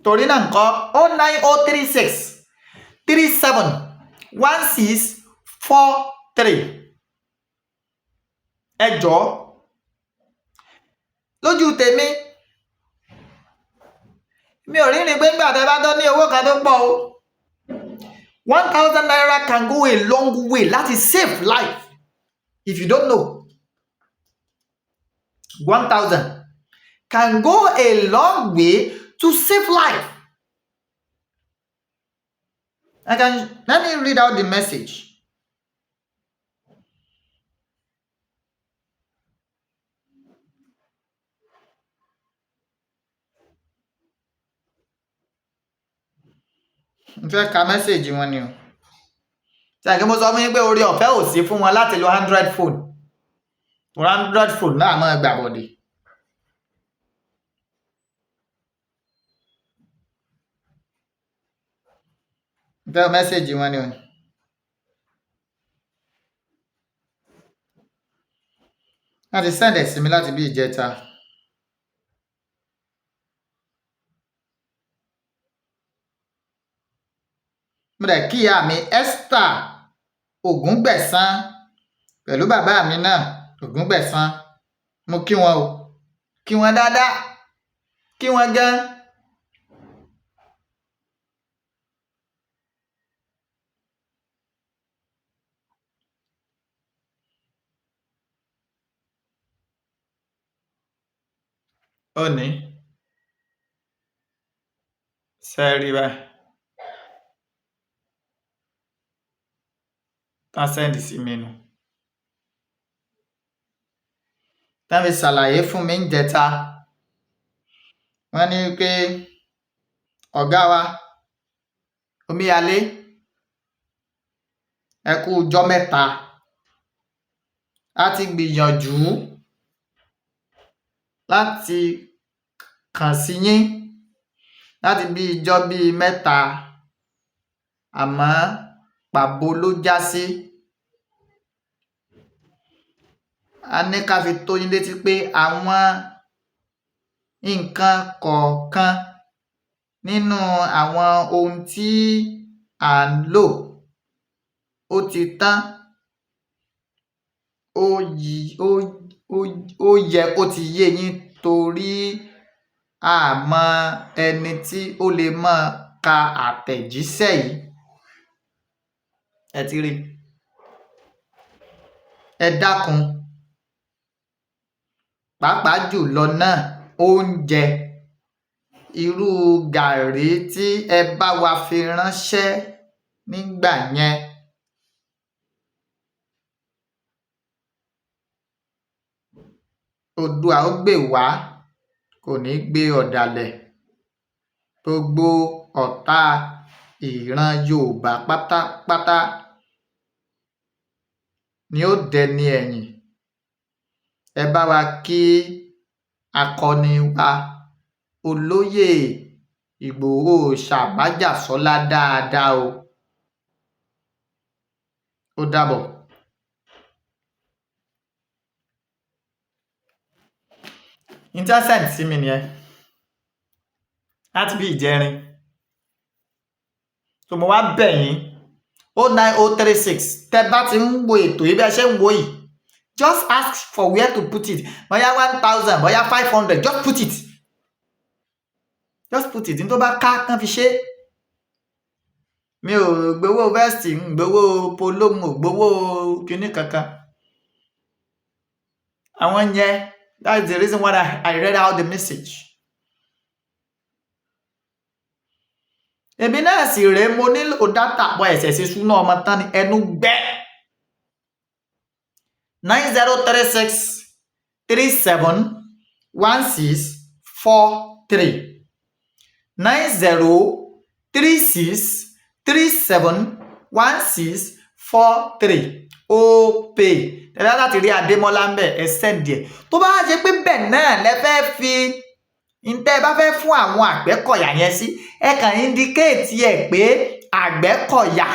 Torí náà nǹkan 09036 37 1643 ẹ jọ̀ọ́ lójú tèmi mi ò rí ni pé nígbà tẹ́ bá tó ní owó kan tó pọ̀ o 1,000 naira can go a long way láti save life. If you don't know, 1,000 can go a long way to save life. Let me read out the message. N fẹ́ ka mẹ́sẹ̀jì wọn ni o. Ṣàkí mo sọ fún yín pé orí ọ̀fẹ́ ò sí fún wọn láti lo Android phone. Android phone náà máa gbà bọ̀dé. N fẹ́ mẹ́sẹ̀jì wọn ni o. Láti sẹ́ndẹ̀ sí mi láti bí ìjẹta. Mo dẹ̀ kí ìyá mi Esther Ògúngbẹ̀sán pẹ̀lú bàbá mi náà Ògúngbẹ̀sán. Mo kí wọn o, kí wọn dáadáa, kí wọn gan. Ó ní sẹ́ẹ̀rí báyìí tán sẹ́ndì sí mi nù. Tán fi ṣàlàyé fún mi ń jẹta. Wọ́n ní pé ọ̀gá wa Omíyalé ẹ kú ọjọ́ mẹ́ta a ti gbìyànjú láti kàn sí yín láti bí ijọ́ bíi mẹ́ta àmọ́ pàbó ló já sí. A ní ká fi tó yín létí pé àwọn nǹkan kọ̀ọ̀kan nínú àwọn ohun tí à ń lò ó ti tán. Ó yẹ kó ti yé yín torí a mọ ẹni tí ó lè máa ka àtẹ̀jíṣẹ́ yìí. Ẹ ti rí. Ẹ dákun pàápàá jùlọ náà oúnjẹ irú gàrí tí ẹ bá wa fi ránṣẹ́ nígbà yẹn. Oòduà ó gbè wá kò ní gbé ọ̀dàlẹ̀. Gbogbo ọ̀tá ìran Yorùbá pátápátá ni ó dẹni ẹ̀yìn. Ẹ bá wa kí akọni wa olóyè Igboho Oosha májàsọ́lá dáadáa o. Ó dàbọ̀. Intercent sí mi nìyẹn láti bí ìjẹrin. So mo wá bẹ̀ yín 09036 tẹ́ bá ti ń wo ètò yìí bí ẹ ṣe ń wo yìí just ask for where to put it. Bóyá 1,000 bóyá 500 just put it. Just put it ní tó bá ká kán fi ṣe. Mi ò gbowó vest, ń gbowó polo, ń gbowó kinní kankan. àwọn yẹn, that's the reason why I read out the message. Èmi náà sì rèé, mo nílò dátà pọ̀ ẹ̀sẹ̀ sí súná ọmọ tán ni ẹnu gbẹ́. 9036371643 9036371643 Opay. Tẹ́lá láti rí Adémọ́lá ń bẹ̀ ẹ send ẹ̀. Tó bá jẹ́ pé bẹ́ẹ̀ náà lẹ fẹ́ fi ǹtẹ́ bá fẹ́ fún àwọn Àgbẹ̀kọ̀yà yẹn sí, ẹ kàn indicate ẹ̀ pé Àgbẹ̀kọ̀yà.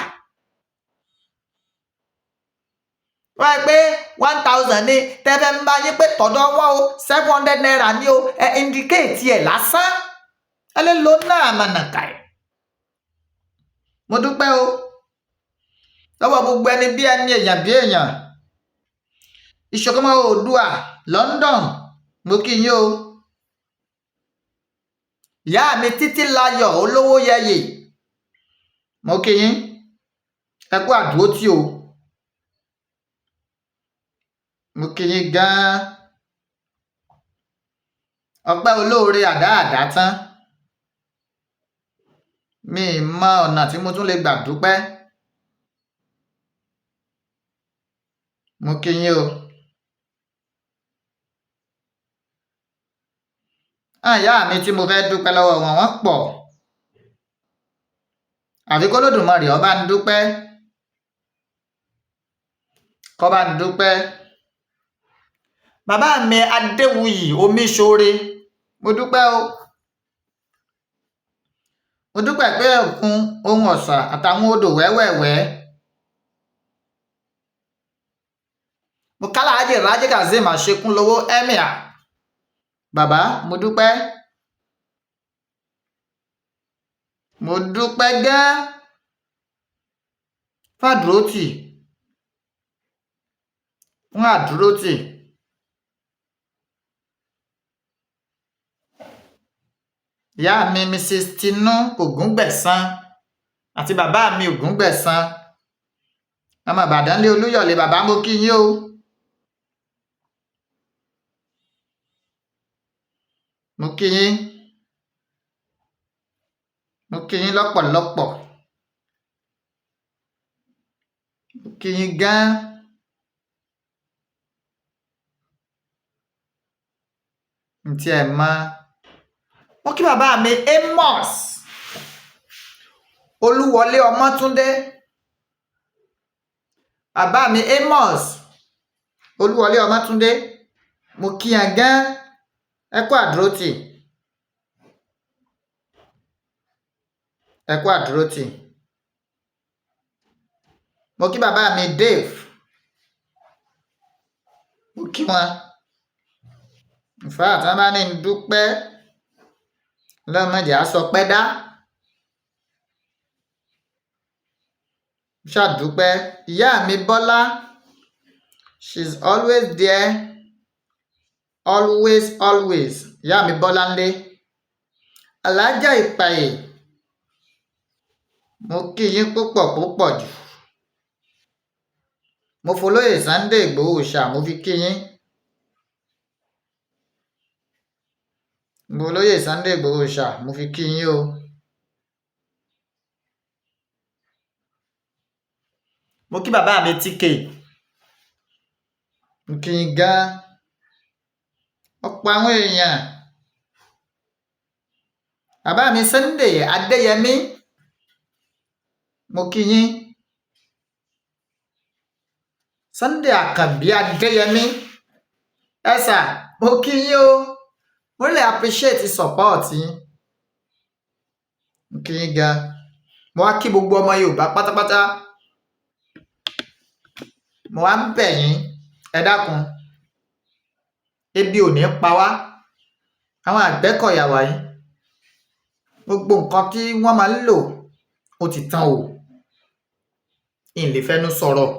Wọ́n pé 1000 ní tẹ́fẹ́ ń bá yín pé tọ̀dọ̀ wọ́n o 700 naira ní o, ẹ indicate ẹ̀ lásán. Ẹ lè lo náà mọ̀nàkà ẹ̀. Mo dúpẹ́ o lọ́wọ́ gbogbo ẹni bí ẹni, èèyàn bí èèyàn. Ìṣọ̀kan Oòduà London, mo kí yín o. Ìyá mi Títílayọ̀ Olówóyẹyè, mo kí yín. Ẹ kú àdúrótì o. Mo kí yín gan-an. Ọpẹ́ olóore àdáàdá tán. Mi mọ ọ̀nà tí mo tún lè gbà dúpẹ́. Mo kí yín o. Ìyá mi tí mo fẹ́ dúpẹ́ lọ́wọ́ wọn, wọ́n pọ̀. Àfi k'Olódùmarè ó bá ń dúpẹ́. Kó bá ń dúpẹ́. Bàbá mi Adéwuyì Omíṣore, mo dúpẹ́ o. Mo dúpẹ́ pé òkun, ohun ọ̀sà àtàwọn odò wẹ́wẹ̀wẹ́. Mo kálá ajé Rájí Kazeem Àṣekúnlówó Emir. Bàbá, mo dúpẹ́. Mo dúpẹ́ gan fàdúrótì. Fún àdúrótì. Ìyá mi Mrs. Tinú Ògúngbẹ̀san àti bàbá mi Ògúngbẹ̀san. Ọmọ Ìbàdàn lé Olúyọ̀lé, bàbá mo kí yín o. Mo kí yín. Mo kí yín lọ́pọ̀lọpọ̀. Mo kí yín gan. Ntí ẹ̀ mọ́. Mo kí bàbá mi Amos Olúwọlé Ọmọ́túndé. Bàbá mi Amos Olúwọlé Ọmọ́túndé, mo kí yín gan. Ẹ kú àdúrótì. Ẹ kú àdúrótì. Mo kí bàbá mi Dave. Mo kí wọn. Ìfẹ́ àtàn bá ní dúpẹ́ lọ́mọdé àsọpẹ́ dá. Ṣàdúpẹ́. Ìyá mi Bọ́lá, she's always there. Always. Ìyá mi Bọ́lá ńlé. Alájà Ìpàyè, mo kí yín púpọ̀ jù. Mo folóyè Sunday Igboho Oosha, mo fi kí yín. Mo folóyè Sunday Igboho Oosha, mo fi kí yín o. Mo kí bàbá mi TK. Mo kí yín gan. Ọ̀pọ̀ àwọn èèyàn. Bàbá mi Sunday Adéyẹmí, mo kí yín. Sunday Àkànbí Adéyẹmí, ẹ̀sà, mo kí yín o. Mo really appreciate support yín. Mo kí yín gan. Mo wá kí gbogbo ọmọ Yorùbá pátápátá. Mo wá ń bẹ̀ yín, ẹ dákun. Ebi ò ní pa wá. Àwọn Àgbẹ̀kọ̀yà wáyé, gbogbo nǹkan tí wọ́n máa ń lò ó ti tán o. Ìlè fẹ́nu sọ̀rọ̀.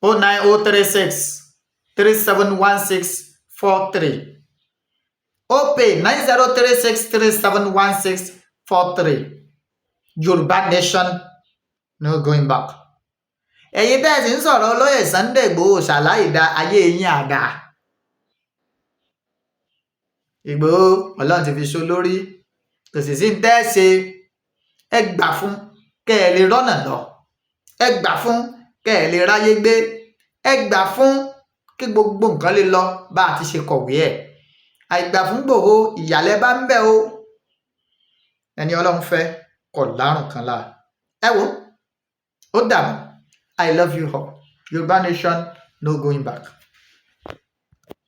09036371643. Opay 9036371643. Yorùbá Nation, no going back. Ẹ̀yin bẹ́ẹ̀ sì ń sọ̀rọ̀ olóyè Sunday Igboho ṣàlàyé dá ayé yín àdá. Ìgbòho Ọlọ́run ti fi ṣó lórí, kò sì sí ń tẹ́ ṣe, ẹ gbà fún kẹ́ ẹ lè rọ́nà lọ, ẹ gbà fún kẹ́ ẹ lè ráyé gbé, ẹ gbà fún kí gbogbo nǹkan lè lọ bá a ti ṣe kọ̀wé ẹ̀. Àìgbà fún Ìgbòho ìyàlẹ́ bá ń bẹ̀ o, ẹni Ọlọ́run fẹ́ kọ̀ lárùn kan láà. Ẹ wo ó dàbọ̀. I love you all. Yorùbá nation, no going back.